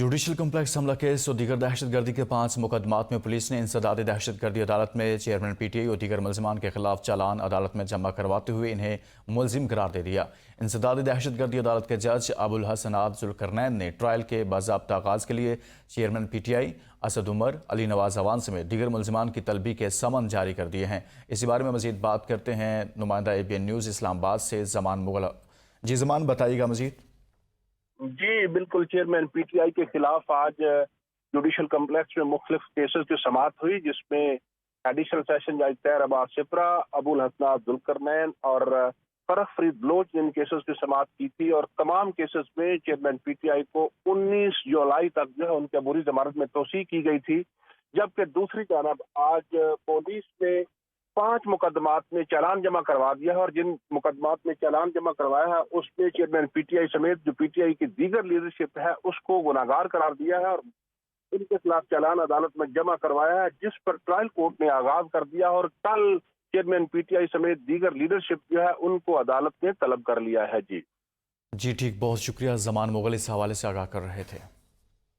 Judicial complex हमला case और दीगर दहशत गर्दी के 5 मुकदमात में पुलिस ने इंसदाद दहशत गर्दी अदालत में चेयरमैन PTI और दीगर मुलजमान के खिलाफ चालान अदालत में जमा करवाते हुए इन्हें मुलजिम करार दे दिया। इंसदाद दहशत गर्दी अदालत के जज अबुल हसनात जुल्करनैन ने ट्रायल के बाज़ाब्ता आगाज़ के लिए चेयरमैन PTI असद उमर, अली नवाज अवान समेत दीगर मुलजमान की तलबी के समन जारी कर दिए हैं। इसी बारे में मजीद बात करते हैं नुमाइंदा ABN न्यूज़ इस्लामाबाद से ज़मान मुगल। जी ज़मान, बताइएगा मजीद। जी बिल्कुल, चेयरमैन PTI के खिलाफ आज जुडिशल कम्प्लेक्स में मुख्तलिफ केसेस की समाअत हुई, जिसमें एडिशनल सेशन जज तैर अब्बास सिपरा, अबुल हसनात जुल्करनैन और फरख फरीद बलोच ने इन केसेस की समाअत की थी। और तमाम केसेस में चेयरमैन PTI को 19 जुलाई तक जो है उनके अबूरी जमानत में तोसी की गई थी, जबकि दूसरी जानब आज पुलिस ने 5 मुकदमात में चालान जमा करवा दिया है। और जिन मुकदमात में चालान जमा करवाया है उसमें चेयरमैन PTI समेत जो PTI की दीगर लीडरशिप है उसको गुनाहगार करार दिया है और उनके खिलाफ चालान अदालत में जमा करवाया है, जिस पर ट्रायल कोर्ट ने आगाज कर दिया। और कल चेयरमैन PTI समेत दीगर लीडरशिप जो है उनको अदालत ने तलब कर लिया है। जी ठीक, बहुत शुक्रिया। ज़मान मुगल इस हवाले से आगाह कर रहे थे।